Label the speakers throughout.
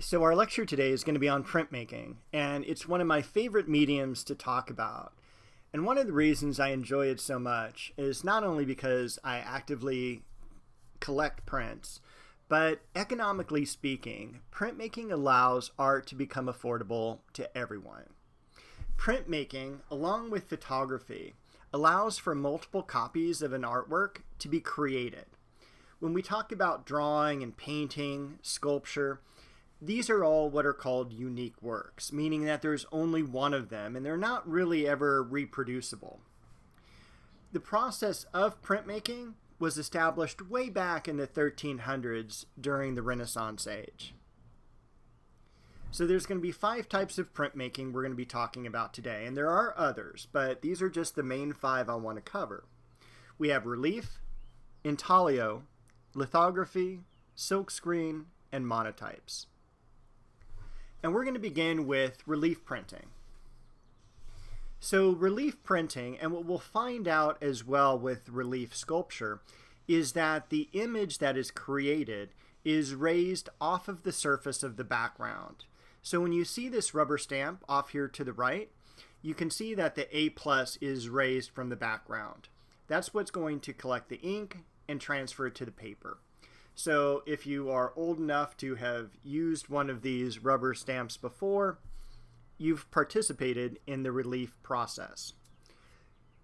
Speaker 1: So our lecture today is going to be on printmaking, and it's one of my favorite mediums to talk about. And one of the reasons I enjoy it so much is not only because I actively collect prints, but economically speaking, printmaking allows art to become affordable to everyone. Printmaking, along with photography, allows for multiple copies of an artwork to be created. When we talk about drawing and painting, sculpture, these are all what are called unique works, meaning that there's only one of them and they're not really ever reproducible. The process of printmaking was established way back in the 1300s during the Renaissance age. So there's going to be 5 types of printmaking we're going to be talking about today, and there are others, but these are just the main 5 I want to cover. We have relief, intaglio, lithography, silkscreen, and monotypes. And we're going to begin with relief printing. So relief printing, and what we'll find out as well with relief sculpture, is that the image that is created is raised off of the surface of the background. So when you see this rubber stamp off here to the right, you can see that the A+ is raised from the background. That's what's going to collect the ink and transfer it to the paper. So if you are old enough to have used one of these rubber stamps before, you've participated in the relief process.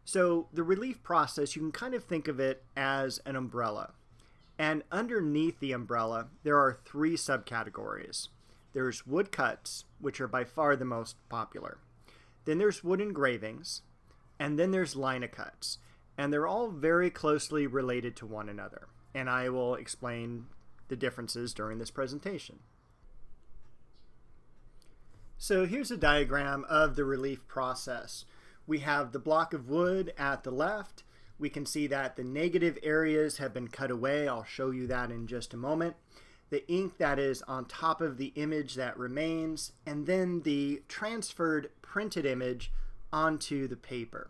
Speaker 1: So the relief process, you can kind of think of it as an umbrella. And underneath the umbrella, there are 3 subcategories. There's woodcuts, which are by far the most popular. Then there's wood engravings, and then there's linocuts. And they're all very closely related to one another. And I will explain the differences during this presentation. So here's a diagram of the relief process. We have the block of wood at the left. We can see that the negative areas have been cut away. I'll show you that in just a moment. The ink that is on top of the image that remains, and then the transferred printed image onto the paper.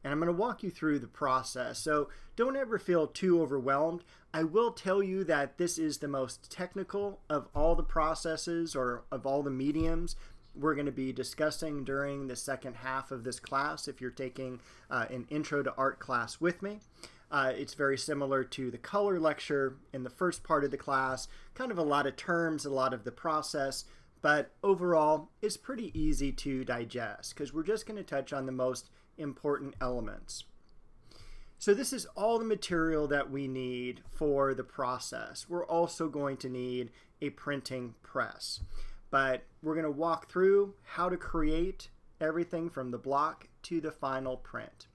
Speaker 1: And I'm going to walk you through the process. So don't ever feel too overwhelmed. I will tell you that this is the most technical of all the processes or of all the mediums we're going to be discussing during the second half of this class if you're taking an intro to art class with me. It's very similar to the color lecture in the first part of the class, kind of a lot of terms, a lot of the process, but overall it's pretty easy to digest because we're just going to touch on the most important elements. So this is all the material that we need for the process. We're also going to need a printing press, but we're going to walk through how to create everything from the block to the final print.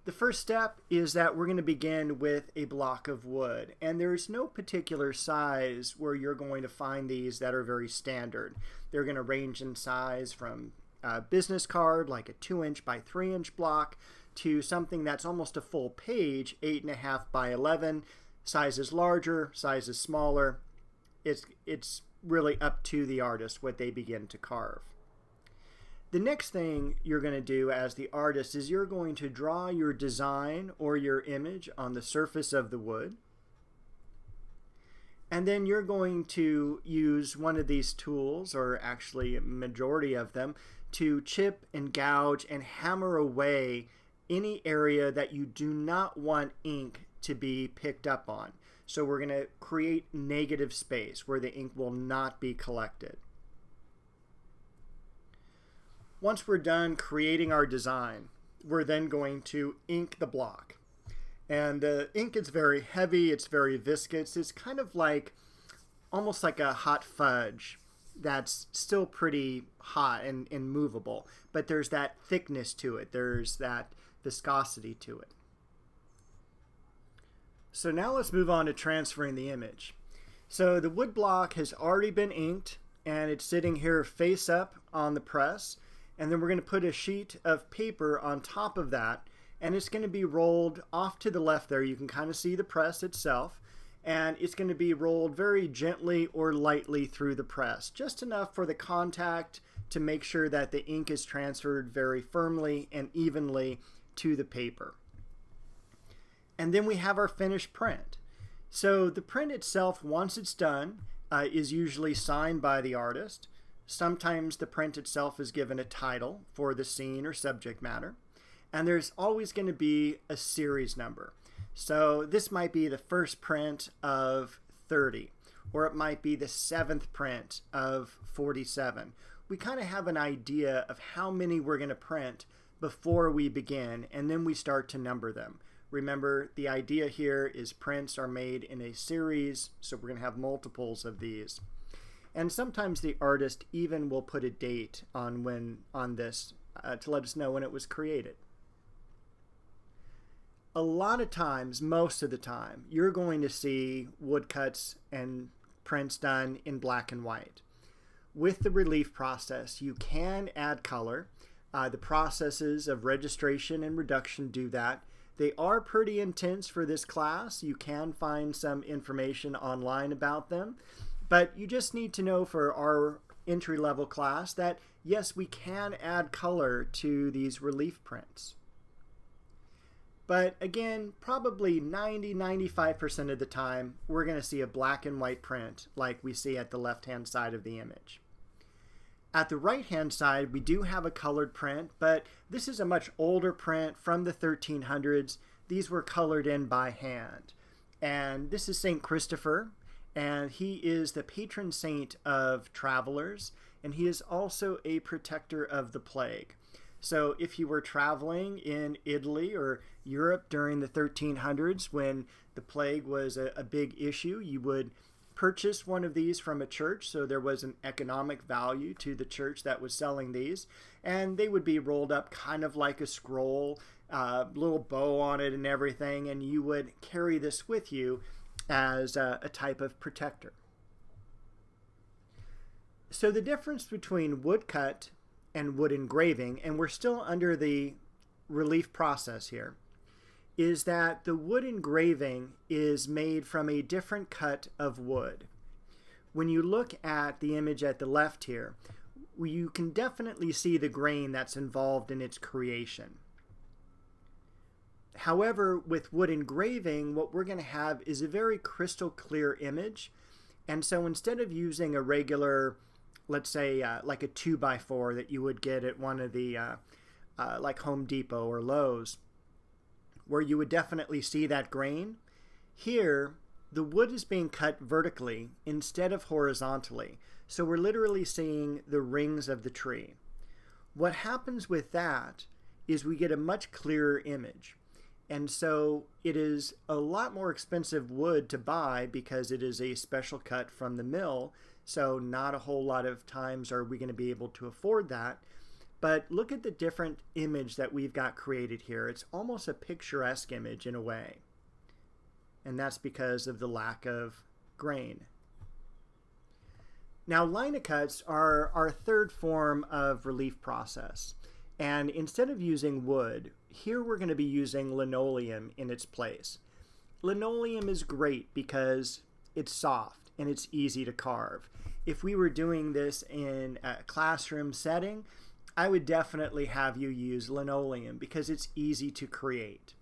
Speaker 1: The first step is that we're going to begin with a block of wood, and there's no particular size where you're going to find these that are very standard. They're going to range in size from a business card, like a 2-inch by 3-inch block, to something that's almost a full page, 8.5 by 11. Size is larger, size is smaller. It's really up to the artist what they begin to carve. The next thing you're going to do as the artist is you're going to draw your design or your image on the surface of the wood. And then you're going to use one of these tools, or actually a majority of them, to chip and gouge and hammer away any area that you do not want ink to be picked up on. So we're going to create negative space where the ink will not be collected. Once we're done creating our design, we're then going to ink the block. And the ink is very heavy, it's very viscous, it's kind of like, almost like a hot fudge that's still pretty hot and movable, but there's that thickness to it, there's that viscosity to it. So now let's move on to transferring the image. So the wood block has already been inked, and it's sitting here face up on the press, and then we're going to put a sheet of paper on top of that, and it's going to be rolled off to the left there. You can kind of see the press itself, and it's going to be rolled very gently or lightly through the press, just enough for the contact to make sure that the ink is transferred very firmly and evenly to the paper. And then we have our finished print. So the print itself, once it's done, is usually signed by the artist. Sometimes the print itself is given a title for the scene or subject matter. And there's always going to be a series number. So this might be the first print of 30, or it might be the 7th print of 47. We kind of have an idea of how many we're going to print before we begin, and then we start to number them. Remember, the idea here is prints are made in a series, so we're going to have multiples of these. And sometimes the artist even will put a date on this to let us know when it was created. A lot of times, most of the time, you're going to see woodcuts and prints done in black and white. With the relief process, you can add color. The processes of registration and reduction do that. They are pretty intense for this class. You can find some information online about them. But you just need to know for our entry-level class that, yes, we can add color to these relief prints. But again, probably 90–95% of the time, we're going to see a black and white print like we see at the left-hand side of the image. At the right-hand side, we do have a colored print, but this is a much older print from the 1300s. These were colored in by hand. And this is St. Christopher, and he is the patron saint of travelers, and he is also a protector of the plague. So if you were traveling in Italy or Europe during the 1300s when the plague was a big issue, you would purchase one of these from a church, so there was an economic value to the church that was selling these, and they would be rolled up kind of like a scroll, little bow on it and everything, and you would carry this with you as a type of protector. So the difference between woodcut and wood engraving, and we're still under the relief process here, is that the wood engraving is made from a different cut of wood. When you look at the image at the left here, you can definitely see the grain that's involved in its creation. However, with wood engraving, what we're going to have is a very crystal clear image. And so instead of using a regular, let's say like a 2x4 that you would get at one of the like Home Depot or Lowe's, where you would definitely see that grain, here the wood is being cut vertically instead of horizontally. So we're literally seeing the rings of the tree. What happens with that is we get a much clearer image. And so it is a lot more expensive wood to buy because it is a special cut from the mill. So not a whole lot of times are we going to be able to afford that. But look at the different image that we've got created here. It's almost a picturesque image in a way. And that's because of the lack of grain. Now, LITHOGRAPHY are our third form of relief process. And instead of using wood, here we're going to be using linoleum in its place. Linoleum is great because it's soft and it's easy to carve. If we were doing this in a classroom setting, I would definitely have you use linoleum because it's easy to create.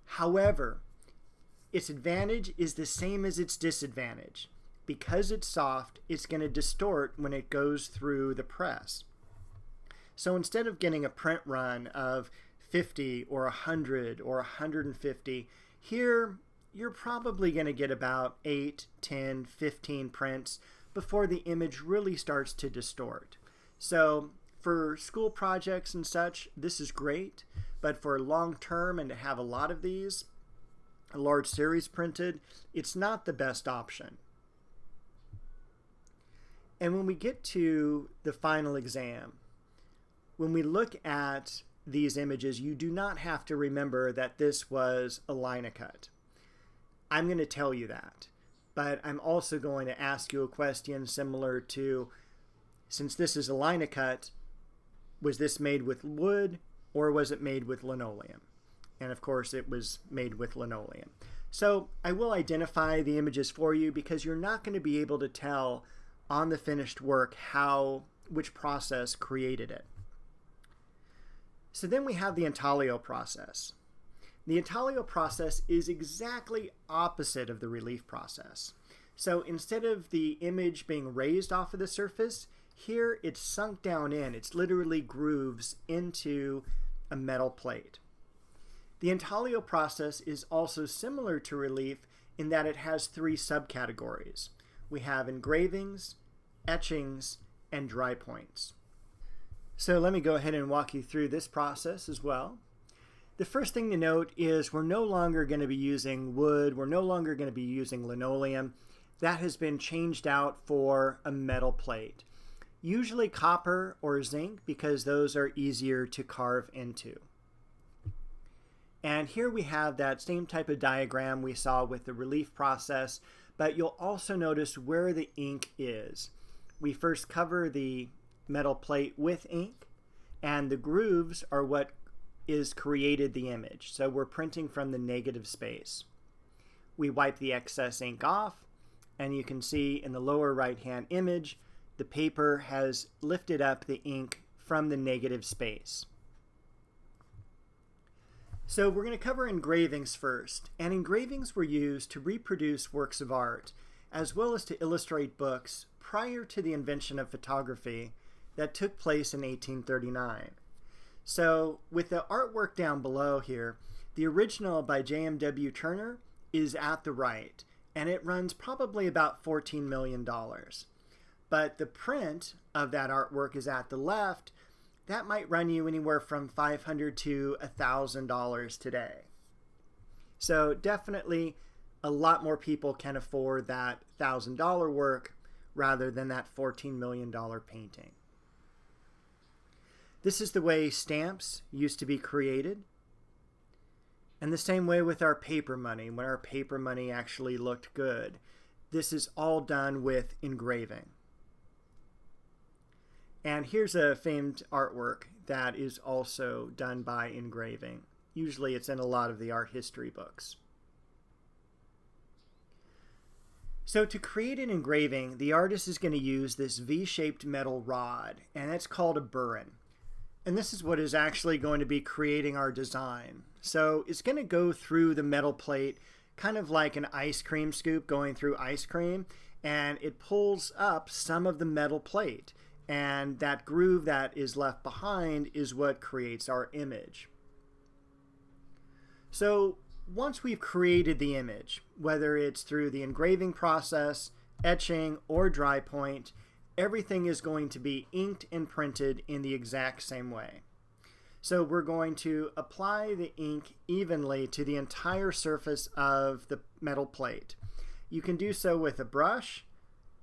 Speaker 1: However, its advantage is the same as its disadvantage. Because it's soft, it's going to distort when it goes through the press. So instead of getting a print run of 50 or 100 or 150, here you're probably going to get about 8, 10, 15 prints before the image really starts to distort. So for school projects and such, this is great, but for long term and to have a lot of these, a large series printed, it's not the best option. And when we get to the final exam, when we look at these images, you do not have to remember that this was a LITHOGRAPHY. I'm going to tell you that, but I'm also going to ask you a question similar to, since this is a LITHOGRAPHY, was this made with wood or was it made with linoleum? And of course it was made with linoleum. So I will identify the images for you because you're not going to be able to tell on the finished work which process created it. So then we have the intaglio process. The intaglio process is exactly opposite of the relief process. So instead of the image being raised off of the surface, here it's sunk down in. It's literally grooves into a metal plate. The intaglio process is also similar to relief in that it has three subcategories. We have engravings, etchings, and dry points. So let me go ahead and walk you through this process as well. The first thing to note is we're no longer going to be using wood. We're no longer going to be using linoleum. That has been changed out for a metal plate. Usually copper or zinc because those are easier to carve into. And here we have that same type of diagram we saw with the relief process, but you'll also notice where the ink is. We first cover the metal plate with ink, and the grooves are what is created the image. So we're printing from the negative space. We wipe the excess ink off, and you can see in the lower right-hand image, the paper has lifted up the ink from the negative space. So we're going to cover engravings first, and engravings were used to reproduce works of art as well as to illustrate books prior to the invention of photography that took place in 1839. So with the artwork down below here, the original by J.M.W. Turner is at the right, and it runs probably about $14 million. But the print of that artwork is at the left. That might run you anywhere from $500 to $1,000 today. So definitely a lot more people can afford that $1,000 work rather than that $14 million painting. This is the way stamps used to be created. And the same way with our paper money, when our paper money actually looked good. This is all done with engraving. And here's a famed artwork that is also done by engraving. Usually it's in a lot of the art history books. So to create an engraving, the artist is going to use this V-shaped metal rod, and that's called a burin. And this is what is actually going to be creating our design. So it's going to go through the metal plate, kind of like an ice cream scoop going through ice cream, and it pulls up some of the metal plate. And that groove that is left behind is what creates our image. So once we've created the image, whether it's through the engraving process, etching, or dry point, everything is going to be inked and printed in the exact same way. So we're going to apply the ink evenly to the entire surface of the metal plate. You can do so with a brush.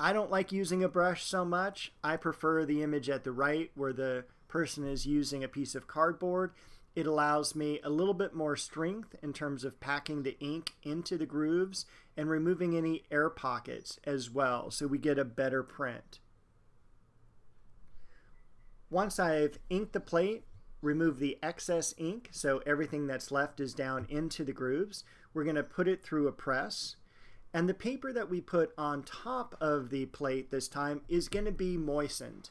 Speaker 1: I don't like using a brush so much. I prefer the image at the right where the person is using a piece of cardboard. It allows me a little bit more strength in terms of packing the ink into the grooves and removing any air pockets as well, so we get a better print. Once I've inked the plate, remove the excess ink, so everything that's left is down into the grooves. We're going to put it through a press. And the paper that we put on top of the plate this time is going to be moistened.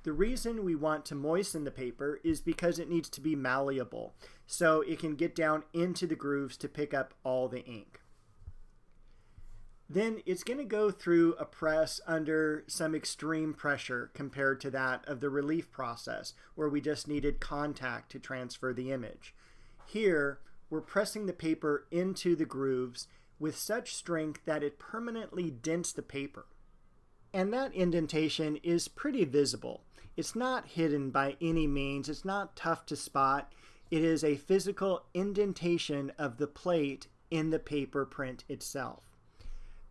Speaker 1: The reason we want to moisten the paper is because it needs to be malleable, so it can get down into the grooves to pick up all the ink. Then it's going to go through a press under some extreme pressure compared to that of the relief process, where we just needed contact to transfer the image. Here, we're pressing the paper into the grooves with such strength that it permanently dents the paper. And that indentation is pretty visible. It's not hidden by any means. It's not tough to spot. It is a physical indentation of the plate in the paper print itself.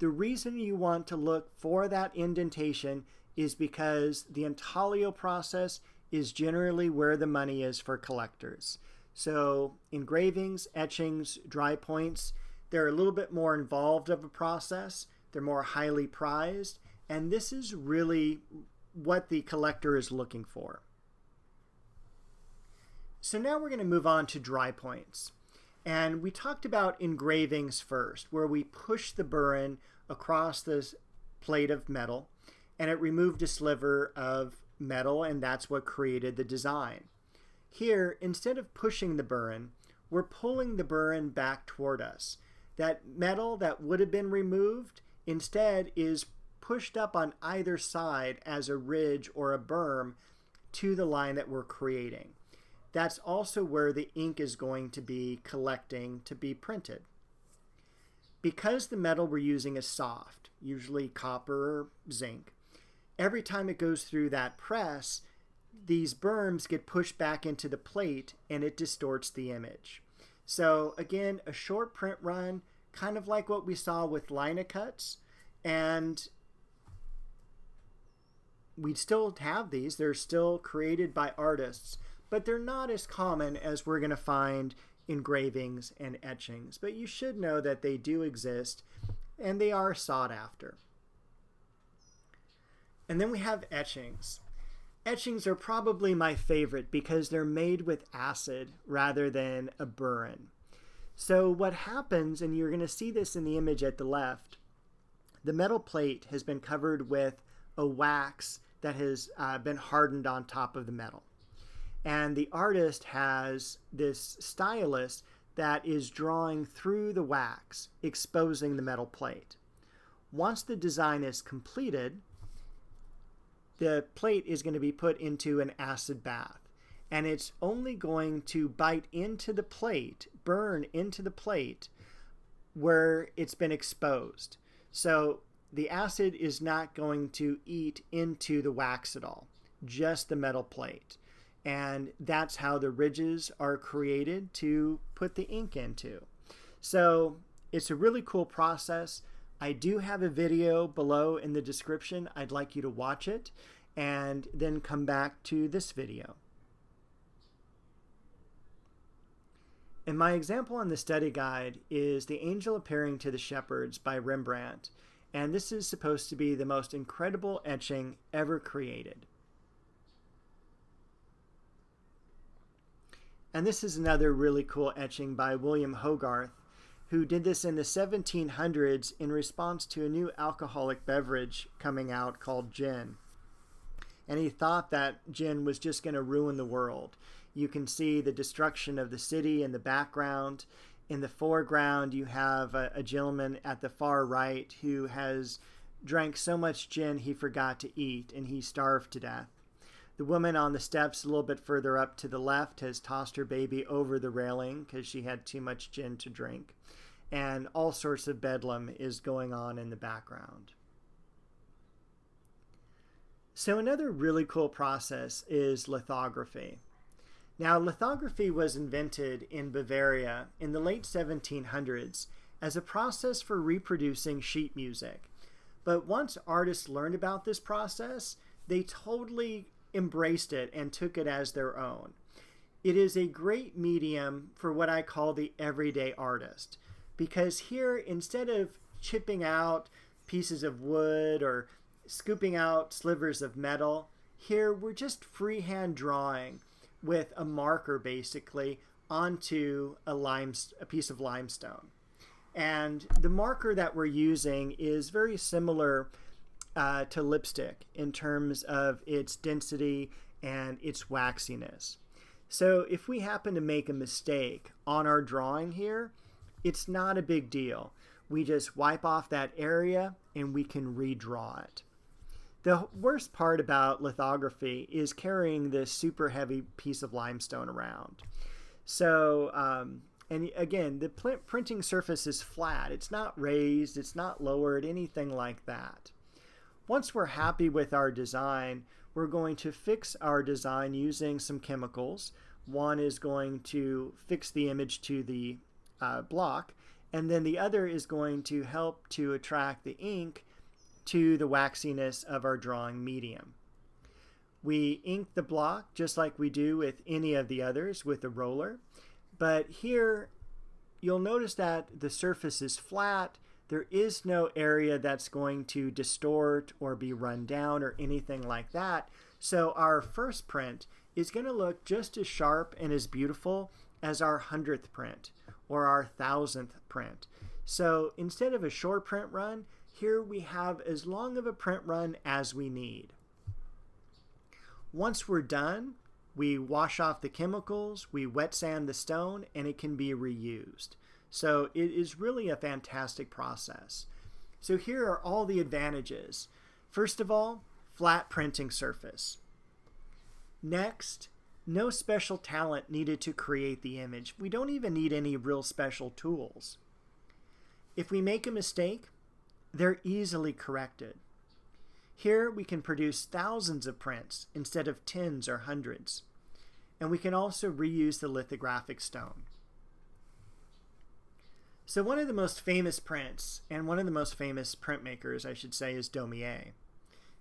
Speaker 1: The reason you want to look for that indentation is because the intaglio process is generally where the money is for collectors. So engravings, etchings, dry points, they're a little bit more involved of a process. They're more highly prized. And this is really what the collector is looking for. So now we're going to move on to dry points. And we talked about engravings first, where we push the burin across this plate of metal, and it removed a sliver of metal, and that's what created the design. Here, instead of pushing the burin, we're pulling the burin back toward us. That metal that would have been removed instead is pushed up on either side as a ridge or a berm to the line that we're creating. That's also where the ink is going to be collecting to be printed. Because the metal we're using is soft, usually copper or zinc, every time it goes through that press, these berms get pushed back into the plate and it distorts the image. So again, a short print run, kind of like what we saw with LITHOGRAPHY, and we still have these. They're still created by artists, but they're not as common as we're going to find engravings and etchings. But you should know that they do exist and they are sought after. And then we have etchings. Etchings are probably my favorite because they're made with acid rather than a burin. So what happens, and you're going to see this in the image at the left, the metal plate has been covered with a wax that has been hardened on top of the metal. And the artist has this stylus that is drawing through the wax, exposing the metal plate. Once the design is completed, the plate is going to be put into an acid bath. And it's only going to bite into the plate, burn into the plate where it's been exposed. So the acid is not going to eat into the wax at all, just the metal plate. And that's how the ridges are created to put the ink into. So it's a really cool process. I do have a video below in the description. I'd like you to watch it and then come back to this video. And my example on the study guide is The Angel Appearing to the Shepherds by Rembrandt. And this is supposed to be the most incredible etching ever created. And this is another really cool etching by William Hogarth, who did this in the 1700s in response to a new alcoholic beverage coming out called gin. And he thought that gin was just going to ruin the world. You can see the destruction of the city in the background. In the foreground, you have a gentleman at the far right who has drank so much gin he forgot to eat, and he starved to death. The woman on the steps a little bit further up to the left has tossed her baby over the railing because she had too much gin to drink. And all sorts of bedlam is going on in the background. So another really cool process is lithography. Now, lithography was invented in Bavaria in the late 1700s as a process for reproducing sheet music. But once artists learned about this process, they totally embraced it and took it as their own. It is a great medium for what I call the everyday artist, because here, instead of chipping out pieces of wood or scooping out slivers of metal, here we're just freehand drawing with a marker basically onto a piece of limestone. And the marker that we're using is very similar to lipstick in terms of its density and its waxiness. So if we happen to make a mistake on our drawing here, it's not a big deal. We just wipe off that area and we can redraw it. The worst part about lithography is carrying this super heavy piece of limestone around. So, and again, the printing surface is flat. It's not raised, it's not lowered, anything like that. Once we're happy with our design, we're going to fix our design using some chemicals. One is going to fix the image to the block, and then the other is going to help to attract the ink to the waxiness of our drawing medium. We ink the block just like we do with any of the others with a roller, but here you'll notice that the surface is flat. There is no area that's going to distort or be run down or anything like that. So our first print is going to look just as sharp and as beautiful as our 100th print or our 1000th print. So instead of a short print run, here we have as long of a print run as we need. Once we're done, we wash off the chemicals, we wet sand the stone, and it can be reused. So it is really a fantastic process. So here are all the advantages. First of all, flat printing surface. Next, no special talent needed to create the image. We don't even need any real special tools. If we make a mistake, they're easily corrected. Here we can produce thousands of prints instead of tens or hundreds. And we can also reuse the lithographic stone. So one of the most famous prints, and one of the most famous printmakers, I should say, is Daumier.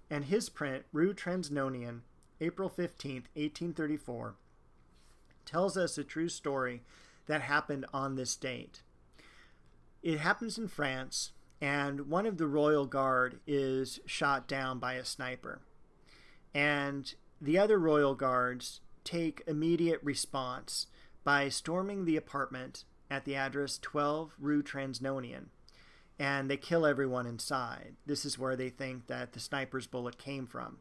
Speaker 1: And his print, Rue Transnonian, April 15th, 1834, tells us a true story that happened on this date. It happens in France, and one of the royal guard is shot down by a sniper. And the other royal guards take immediate response by storming the apartment at the address 12 Rue Transnonian, and they kill everyone inside. This is where they think that the sniper's bullet came from.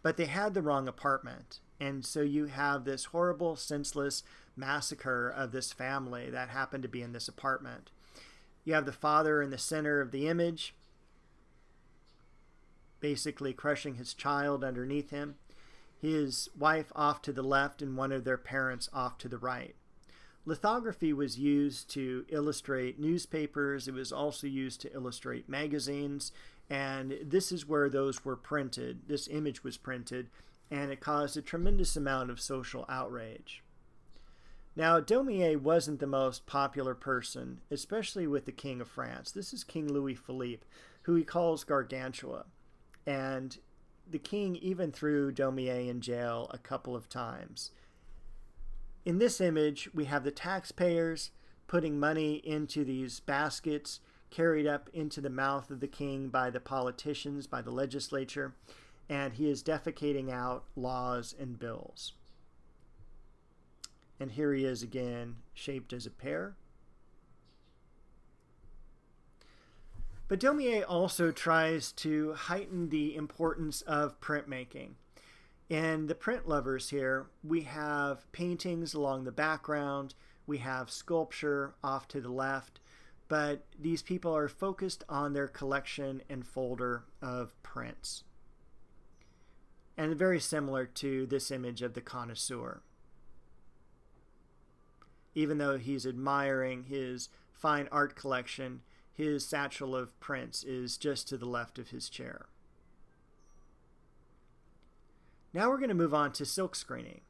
Speaker 1: But they had the wrong apartment, and so you have this horrible, senseless massacre of this family that happened to be in this apartment. You have the father in the center of the image, basically crushing his child underneath him, his wife off to the left, and one of their parents off to the right. Lithography was used to illustrate newspapers. It was also used to illustrate magazines, and this is where those were printed. This image was printed, and it caused a tremendous amount of social outrage. Now, Daumier wasn't the most popular person, especially with the King of France. This is King Louis Philippe, who he calls Gargantua, and the king even threw Daumier in jail a couple of times. In this image, we have the taxpayers putting money into these baskets carried up into the mouth of the king by the politicians, by the legislature, and he is defecating out laws and bills. And here he is again, shaped as a pear. But Daumier also tries to heighten the importance of printmaking. In the print lovers here, we have paintings along the background, we have sculpture off to the left, but these people are focused on their collection and folder of prints. And very similar to this image of the connoisseur. Even though he's admiring his fine art collection, his satchel of prints is just to the left of his chair. Now we're going to move on to silk screening.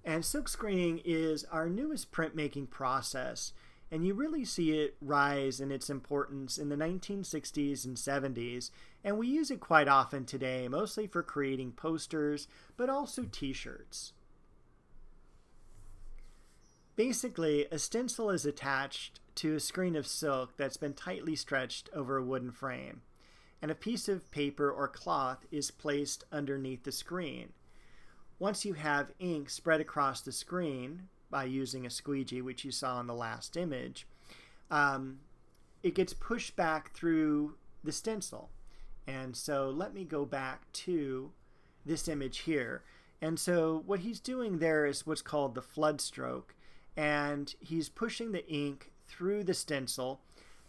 Speaker 1: And silk screening is our newest printmaking process, and you really see it rise in its importance in the 1960s and 70s, and we use it quite often today, mostly for creating posters, but also t-shirts. Basically, a stencil is attached to a screen of silk that's been tightly stretched over a wooden frame, and a piece of paper or cloth is placed underneath the screen. Once you have ink spread across the screen by using a squeegee, which you saw in the last image, it gets pushed back through the stencil. And so let me go back to this image here. And so what he's doing there is what's called the flood stroke, and he's pushing the ink through the stencil.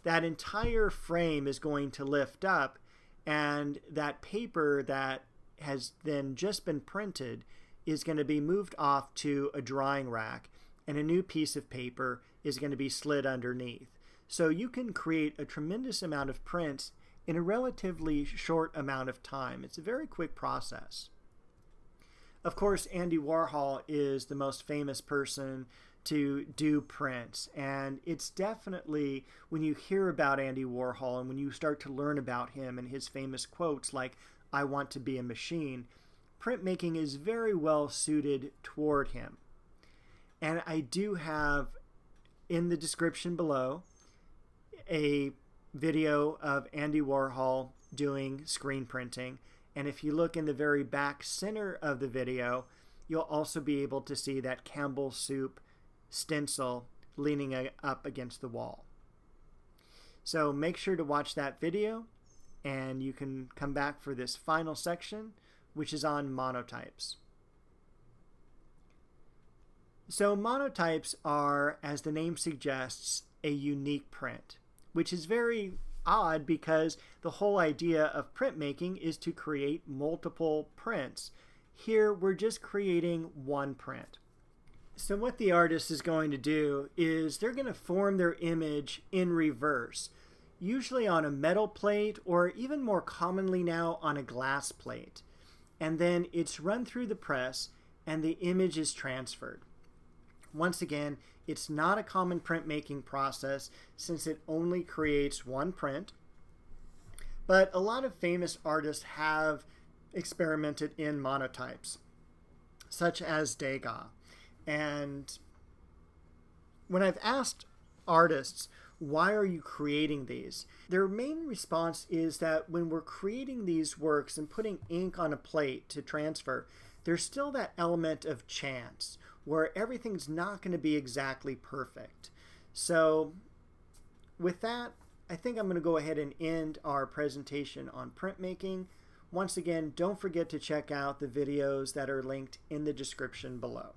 Speaker 1: That entire frame is going to lift up, and that paper that has then just been printed is going to be moved off to a drying rack, and a new piece of paper is going to be slid underneath. So you can create a tremendous amount of prints in a relatively short amount of time. It's a very quick process. Of course, Andy Warhol is the most famous person to do prints, and it's definitely, when you hear about Andy Warhol and when you start to learn about him and his famous quotes like, "I want to be a machine," printmaking is very well suited toward him. And I do have in the description below a video of Andy Warhol doing screen printing, and if you look in the very back center of the video, you'll also be able to see that Campbell's soup stencil leaning up against the wall. So make sure to watch that video, and you can come back for this final section, which is on monotypes. So monotypes are, as the name suggests, a unique print. which is very odd because the whole idea of printmaking is to create multiple prints. Here we're just creating one print. So what the artist is going to do is they're going to form their image in reverse, usually on a metal plate or even more commonly now on a glass plate. And then it's run through the press and the image is transferred. Once again, it's not a common printmaking process since it only creates one print. But a lot of famous artists have experimented in monotypes, such as Degas. And when I've asked artists, why are you creating these? Their main response is that when we're creating these works and putting ink on a plate to transfer, there's still that element of chance where everything's not going to be exactly perfect. So with that, I think I'm going to go ahead and end our presentation on printmaking. Once again, don't forget to check out the videos that are linked in the description below.